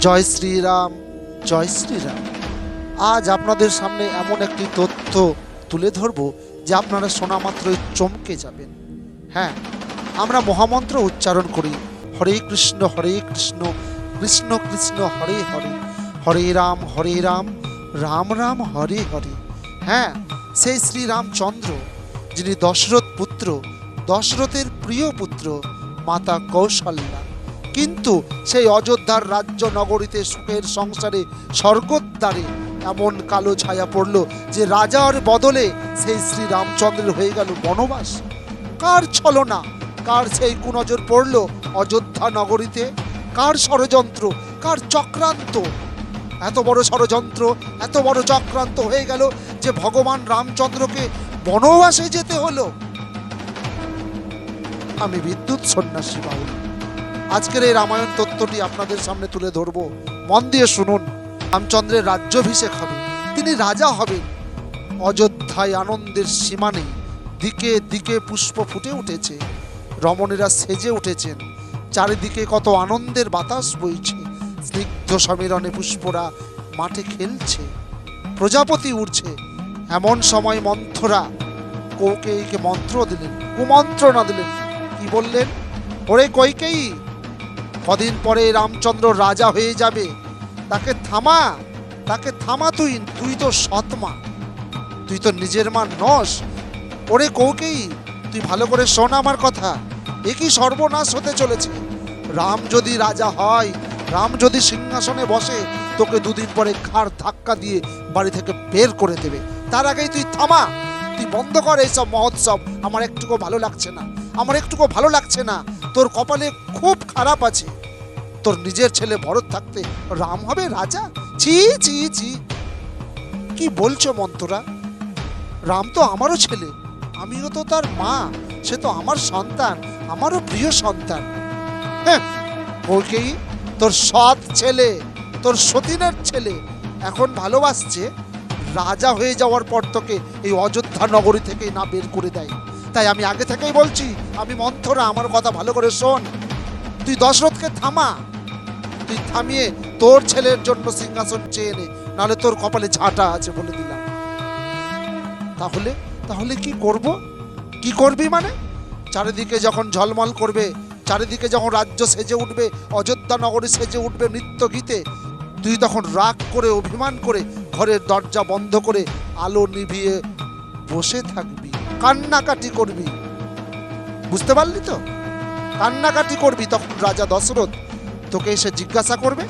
জয় শ্রীরাম, জয় শ্রীরাম। আজ আপনাদের সামনে এমন একটি তথ্য তুলে ধরব যে আপনারা শোনা মাত্রই চমকে যাবেন। হ্যাঁ, আমরা মহামন্ত্র উচ্চারণ করি, হরে কৃষ্ণ কৃষ্ণ কৃষ্ণ হরে হরে, হরে রাম রাম রাম হরে হরে। হ্যাঁ, সেই শ্রীরামচন্দ্র যিনি দশরথ পুত্র, দশরথের প্রিয় পুত্র, মাতা কৌশল্যা। কিন্তু সেই অযোধ্যার রাজ্য নগরীতে সুখের সংসারে স্বর্গদ্বারে এমন কালো ছায়া পড়ল যে রাজার বদলে সেই শ্রীরামচন্দ্রের হয়ে গেল বনবাস। কার ছলনা, কার সেই কুনজর পড়ল অযোধ্যা নগরীতে? কার ষড়যন্ত্র, কার চক্রান্ত? এত বড় ষড়যন্ত্র, এত বড় চক্রান্ত হয়ে গেল যে ভগবান রামচন্দ্রকে বনবাসে যেতে হলো। আমি বিদ্যুৎ সন্ন্যাসী বাউল আজকের এই রামায়ণ তত্ত্বটি আপনাদের সামনে তুলে ধরব। মন দিয়ে শুনুন। রামচন্দ্রের রাজ্যাভিষেক হবে, তিনি রাজা হবেন। অযোধ্যায় আনন্দের সীমা নেই, দিকে দিকে পুষ্প ফুটে উঠেছে, রমণীরা সেজে উঠেছেন, চারিদিকে কত আনন্দের বাতাস বইছে, স্নিগ্ধ সমীরণে পুষ্পরা মাঠে খেলছে, প্রজাপতি উড়ছে। এমন সময় মন্থরা কৌকেয়ীকে মন্ত্র দিলেন, কুমন্ত্রণা দিলেন। কি বললেন? ওরে কইকেয়ী, কদিন পরে রামচন্দ্র রাজা হয়ে যাবে, তাকে থামা, তাকে থামা। তুই তো সৎমা, তুই তো নিজের মা নস। ওরে কৌকেয়ী, তুই ভালো করে শোন আমার কথা। এ কি সর্বনাশ হতে চলেছে। রাম যদি রাজা হয়, রাম যদি সিংহাসনে বসে, তোকে দুদিন পরে ঘাড় ধাক্কা দিয়ে বাড়ি থেকে বের করে দেবে। তার আগেই তুই থামা, তুই বন্ধ কর এইসব মহোৎসব। আমার একটুকু ভালো লাগছে না, আমার একটুকু ভালো লাগছে না। তোর কপালে খুব খারাপ আছে। তোর নিজের ছেলে ভরত থাকতে রাম হবে রাজা? ছি ছি ছি, কি বলছো মন্ত্রা? রাম তো আমারও ছেলে, আমিও তো তার মা, সে তো আমার সন্তান, আমারও প্রিয় সন্তান। হ্যাঁ, কৌকেয়ী, তোর সৎ ছেলে, তোর সতীনের ছেলে এখন ভালোবাসছে, রাজা হয়ে যাওয়ার পর তোকে এই অযোধ্যা নগরী থেকে না বের করে দেয়। তাই আমি আগে থেকেই বলছি, আমি মন্থরা, আমার কথা ভালো করে শোন। তুই দশরথকে থামা, তুই থামিয়ে তোর ছেলের জন্য সিংহাসন চেয়ে নে, নাহলে তোর কপালে ঝাঁটা আছে বলে দিলাম। তাহলে তাহলে কি করব? কি করবি মানে? চারিদিকে যখন ঝলমল করবে, চারিদিকে যখন রাজ্য সেজে উঠবে, অযোধ্যা নগরী সেজে উঠবে নৃত্য গীতে, তুই তখন রাগ করে, অভিমান করে ঘরের দরজা বন্ধ করে আলো নিভিয়ে বসে থাকবি, কান্নাকাটি করবি। বুঝতে পারলি তো? কান্নাকাটি করবি। তখন রাজা দশরথ তোকে এসে জিজ্ঞাসা করবে,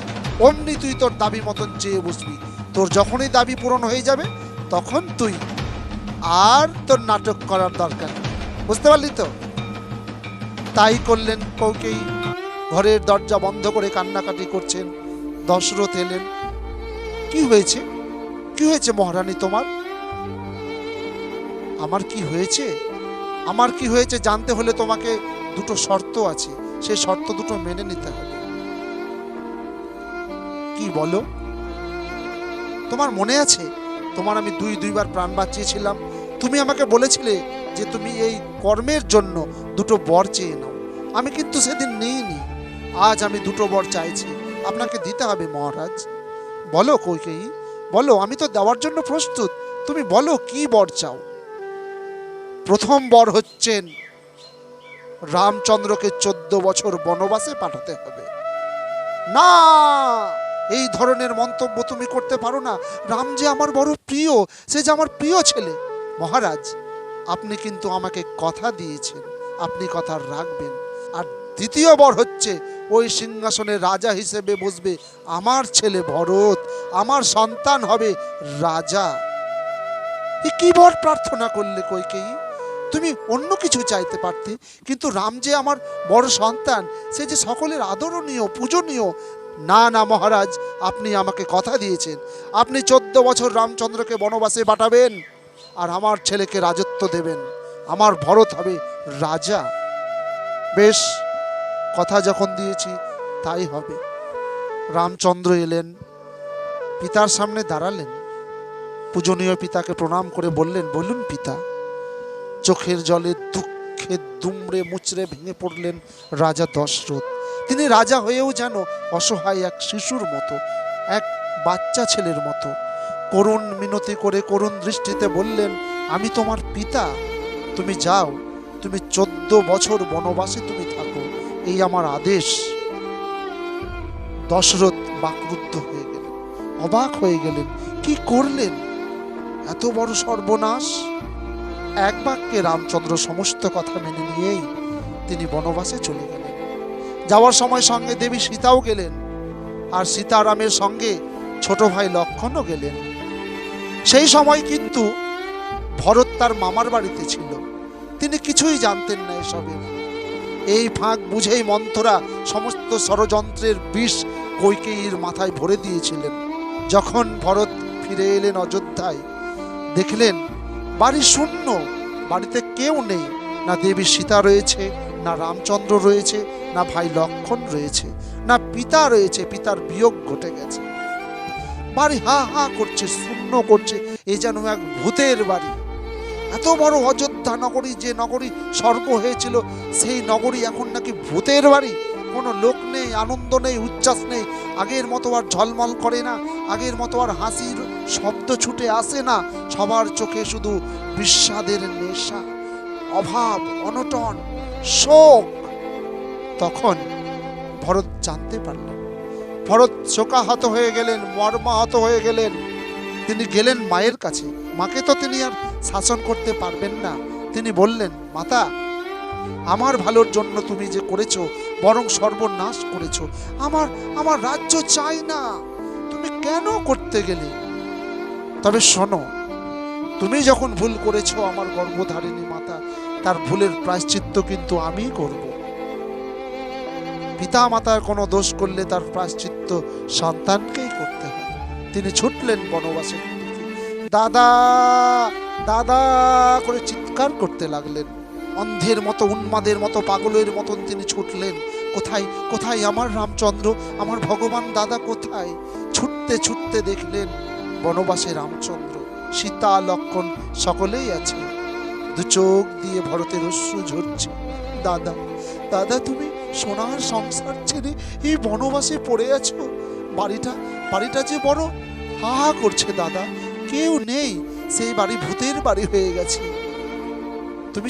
অমনি তুই তোর দাবি মতন চেয়ে বসবি। তোর যখনই দাবি পূরণ হয়ে যাবে, তখন তুই আর তোর নাটক করার দরকার। বুঝতে পারলি তো? তাই করলেন কৌকেয়ী। ঘরের দরজা বন্ধ করে কান্নাকাটি করছেন। দশরথ এলেন। কি হয়েছে, কি হয়েছে মহারানী তোমার? আমার কি হয়েছে? আমার কি হয়েছে জানতে হলে তোমাকে দুটো শর্ত আছে, সেই শর্ত দুটো মেনে নিতে হবে। কি বলো? তোমার মনে আছে, তোমার আমি দুইবার প্রাণ বাঁচিয়েছিলাম। তুমি আমাকে বলেছিলে যে তুমি এই কর্মের জন্য দুটো বর চেয়ে নাও। আমি কিন্তু সেদিন নিইনি। আজ আমি দুটো বর চাইছি, আপনাকে দিতে হবে মহারাজ। বলো কৌকেয়ী, বলো, আমি তো দেওয়ার জন্য প্রস্তুত। তুমি বলো কি বর চাও? প্রথম বর হচ্ছেন রামচন্দ্রকে 14 বছর বনবাসে পাঠাতে হবে। না, এই ধরনের মন্তব্য তুমি করতে পারো না। রাম যে আমার বড় প্রিয়, সে যে আমার প্রিয় ছেলে। মহারাজ, আপনি কিন্তু আমাকে কথা দিয়েছেন, আপনি কথা রাখবেন। আর দ্বিতীয় বর হচ্ছে, ওই সিংহাসনে রাজা হিসেবে বসবে আমার ছেলে ভরত, আমার সন্তান হবে রাজা। কি বর প্রার্থনা করলে কইকেয়ী? তুমি অন্য কিছু চাইতে পারতে, কিন্তু রাম যে আমার বড় সন্তান, সে যে সকলের আদরণীয়, পূজনীয়। না না মহারাজ, আপনি আমাকে কথা দিয়েছেন, আপনি 14 বছর রামচন্দ্রকে বনবাসে পাঠাবেন আর আমার ছেলেকে রাজত্ব দেবেন, আমার ভরত হবে রাজা। বেশ, কথা যখন দিয়েছি তাই হবে। রামচন্দ্র এলেন, পিতার সামনে দাঁড়ালেন, পূজনীয় পিতাকে প্রণাম করে বললেন, বলুন পিতা। চোখের জলে দুঃখে দুমড়ে মুচড়ে ভেঙে পড়লেন রাজা দশরথ। তিনি রাজা হয়েও যেন অসহায় এক শিশুর মতো, এক বাচ্চা ছেলের মতো করুণ মিনতি করে করুণ দৃষ্টিতে বললেন, আমি তোমার পিতা, তুমি যাও, তুমি 14 বছর বনবাসে তুমি থাকো, এই আমার আদেশ। দশরথ বাকরুদ্ধ হয়ে গেলেন, অবাক হয়ে গেলেন, কি করলেন, এত বড় সর্বনাশ। এক বাক্যে রামচন্দ্র সমস্ত কথা মেনে নিয়েই তিনি বনবাসে চলে গেলেন। যাওয়ার সময় সঙ্গে দেবী সীতাও গেলেন, আর সীতারামের সঙ্গে ছোট ভাই লক্ষ্মণও গেলেন। সেই সময় কিন্তু ভরত তার মামার বাড়িতে ছিল, তিনি কিছুই জানতেন না এসবের। এই ফাঁক বুঝেই মন্থরা সমস্ত ষড়যন্ত্রের বিষ কইকেয়ীর মাথায় ভরে দিয়েছিলেন। যখন ভরত ফিরে এলেন অযোধ্যায়, দেখলেন বাড়ি শূন্য, বাড়িতে কেউ নেই, না দেবী সীতা রয়েছে, না রামচন্দ্র রয়েছে, না ভাই লক্ষ্মণ রয়েছে, না পিতা রয়েছে, পিতার বিয়োগ ঘটে গেছে। বাড়ি হা হা করছে, শূন্য করছে, এ যেন এক ভূতের বাড়ি। এত বড় অযোধ্যা নগরী, যে নগরী স্বর্গ হয়েছিল, সেই নগরী এখন নাকি ভূতের বাড়ি। কোনো লোক নেই, আনন্দ নেই, উচ্ছ্বাস নেই, আগের মতো আর ঝলমল করে না, আগের মতো আর হাসির শব্দ ছুটে আসে না। সবার চোখে শুধু বিষাদের নেশা, অভাব, অনটন, শোক। তখন ভরত জানতে পারলেন, ভরত শোকাহত হয়ে গেলেন, মর্মাহত হয়ে গেলেন। তিনি গেলেন মায়ের কাছে। মাকে তো তিনি আর শাসন করতে পারবেন না। তিনি বললেন, মাতা, আমার ভালোর জন্য তুমি যে করেছো, বরং সর্বনাশ করেছো। আমার রাজ্য চাই না, তুমি কেন করতে গেলে? তবে শোনো, তুমি যখন ভুল করেছো আমার গর্ভধারিণী মাতা, তার ভুলের প্রায়শ্চিত্ত কিন্তু আমিই করব। পিতা মাতার কোনো দোষ করলে তার প্রায়শ্চিত্ত সন্তানকেই করতে হয়। তিনি ছুটলেন বনবাসে, দাদা দাদা করে চিৎকার করতে লাগলেন। অন্ধের মতো, উন্মাদের মতো, পাগলের মতন তিনি ছুটলেন। কোথায় কোথায় আমার রামচন্দ্র, আমার ভগবান দাদা কোথায়? ছুটতে ছুটতে দেখলেন বনবাসে রামচন্দ্র, সীতা, লক্ষ্মণ সকলেই আছে। দু চোখ দিয়ে ভরতের অশ্রু ঝরছে। দাদা দাদা, তুমি সোনার সংসার ছেড়ে এই বনবাসে পড়ে আছো। বাড়িটা যে বড় হা হা করছে দাদা, কেউ নেই, সেই বাড়ি ভূতের বাড়ি হয়ে গেছে। তুমি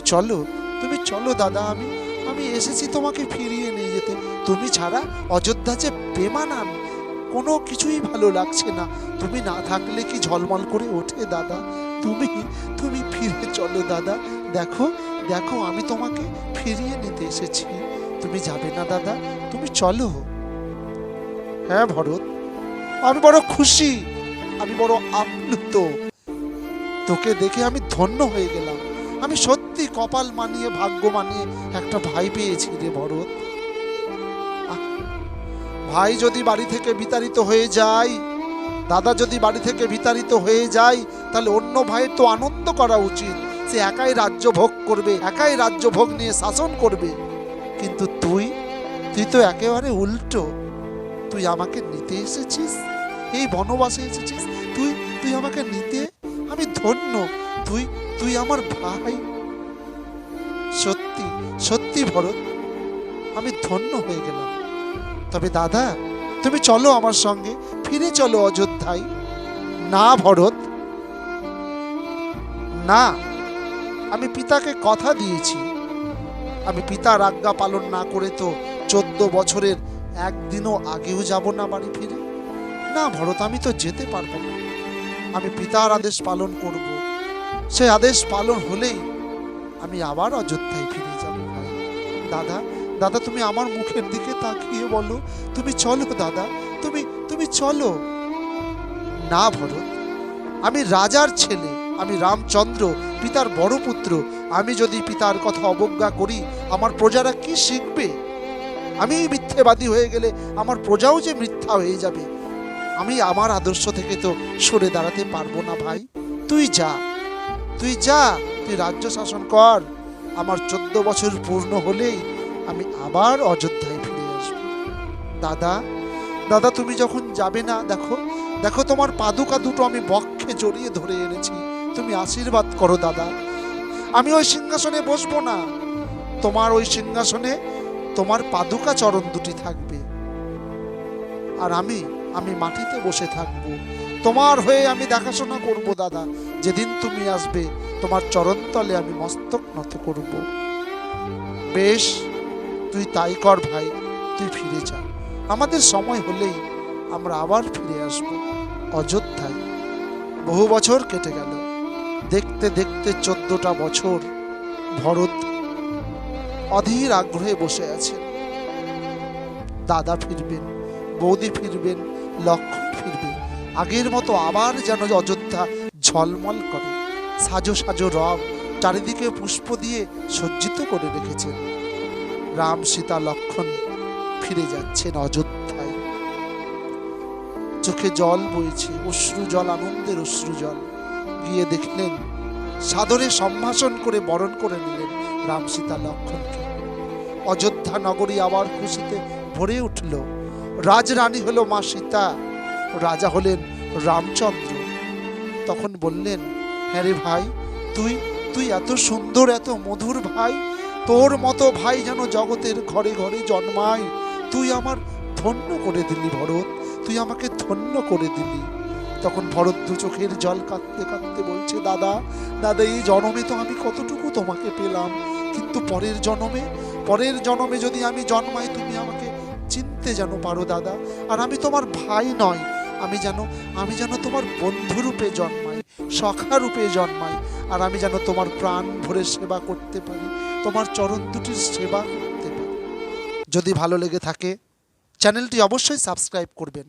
চলো দাদা, আমি এসেছি তোমাকে ফিরিয়ে নিয়ে যেতে। তুমি ছাড়া অযোধ্যা যে বেমানান, কোনো কিছুই ভালো লাগছে না। তুমি না থাকলে কি ঝলমল করে ওঠে দাদা। তুমি ফিরে চলো দাদা, দেখো আমি তোমাকে ফিরিয়ে নিতে এসেছি। তুমি যাবে না দাদা, তুমি চলো। হ্যাঁ ভরত, আমি বড় খুশি, আমি বড় আপ্লুত। তোকে দেখে আমি ধন্য হয়ে গেলাম। আমি সত্যি কপাল মানিয়ে, ভাগ্য মানিয়ে একটা ভাই পেয়েছি রে ভরত। ভাই যদি বাড়ি থেকে বিতাড়িত হয়ে যায়, দাদা যদি বাড়ি থেকে বিতাড়িত হয়ে যায়, তাহলে অন্য ভাইয়ের তো আনন্দ করা উচিত। সে একাই রাজ্য ভোগ করবে, একাই রাজ্য ভোগ নিয়ে শাসন করবে। কিন্তু তুই তো একেবারে উল্টো। তুই আমাকে নিতে এসেছিস, এই বনবাসে এসেছিস, তুই আমাকে নিতে। আমি ধন্য, তুই আমার ভাই। সত্যি সত্যি ভরত, আমি ধন্য হয়ে গেলাম। তবে দাদা, তুমি চলো আমার সঙ্গে, ফিরে চলো অযোধ্যায়। না ভরত, না, আমি পিতাকে কথা দিয়েছি। আমি পিতার আজ্ঞা পালন না করে তো 14 বছরের একদিনও আগেও যাব না বাড়ি ফিরে। না ভরত, আমি তো যেতে পারবো না। আমি পিতার আদেশ পালন করব। সেই আদেশ পালন হলেই আমি আবার অযোধ্যায় ফিরে যাব। দাদা, তুমি আমার মুখের দিকে তাকিয়ে বলো, তুমি চলো দাদা, তুমি চলো। না ভরত, আমি রাজার ছেলে, আমি রামচন্দ্র, পিতার বড় পুত্র। আমি যদি পিতার কথা অবজ্ঞা করি, আমার প্রজারা কি শিখবে? আমি মিথ্যেবাদী হয়ে গেলে আমার প্রজাও যে মিথ্যা হয়ে যাবে। আমি আমার আদর্শ থেকে তো সরে দাঁড়াতে পারবো না ভাই। তুই যা, তুই রাজ্য শাসন কর। আমার 14 বছর পূর্ণ হলেই আমি আবার অযোধ্যায় ফিরে আসবো। দাদা, তুমি যখন যাবে না, দেখো তোমার পাদুকা দুটো আমি বক্ষে জড়িয়ে ধরে এনেছি। তুমি আশীর্বাদ করো দাদা। আমি ওই সিংহাসনে বসবো না, তোমার ওই সিংহাসনে তোমার পাদুকা চরণ দুটি থাকবে, আর আমি মাটিতে বসে থাকব। তোমার হয়ে আমি দেখাশোনা করব দাদা। যেদিন তুমি আসবে তোমার চরণতলে আমি মস্তক নত করব। বেশ, তুই তাই কর ভাই, তুই ফিরে যা। আমাদের সময় হলেই আমরা আবার ফিরে আসব অযোধ্যায়। বহু বছর কেটে গেল। দেখতে দেখতে 14টা বছর ভরত অধীর আগ্রহে বসে আছেন। দাদা ফিরবেন, বৌদি ফিরবেন, লক্ষ্মণ ফিরবে। আগের মতো আবার যেন অযোধ্যা ঝলমল করে। সাজো সাজো রব চারিদিকে পুষ্প দিয়ে সজ্জিত করে রেখেছেন। রাম, সীতা, লক্ষ্মণ ফিরে যাচ্ছেন অযোধ্যায়। চোখে জল বইছে, অশ্রু জল, আনন্দের অশ্রু জল। গিয়ে দেখলেন, সাদরে সম্ভাষণ করে বরণ করে নিলেন রাম, সীতা, লক্ষ্মণকে। অযোধ্যা নগরী আবার খুশিতে ভরে উঠল। রাজরানী হলো মা সীতা, রাজা হলেন রামচন্দ্র। তখন বললেন, হ্যাঁ রে ভাই, তুই তুই এত সুন্দর, এত মধুর ভাই, তোর মতো ভাই যেন জগতের ঘরে ঘরে জন্মায়। তুই আমার ধন্য করে দিলি ভরত, তুই আমাকে ধন্য করে দিলি। তখন ভরত দু চোখের জল কাঁদতে কাঁদতে বলছে, দাদা দাদা, এই জন্মে তো আমি কতটুকু তোমাকে পেলাম, কিন্তু পরের জন্মে যদি আমি জন্মাই, তুমি আমাকে চিনতে যেন পারো দাদা। আর আমি তোমার ভাই নয়, আমি যেন তোমার বন্ধুরূপে জন্মাই, সখা রূপে জন্মাই, আর আমি যেন তোমার প্রাণ ভরে সেবা করতে পারি, তোমার চরণ দুটির সেবা করতে পারি। যদি ভালো লেগে থাকে চ্যানেলটি অবশ্যই সাবস্ক্রাইব করবেন।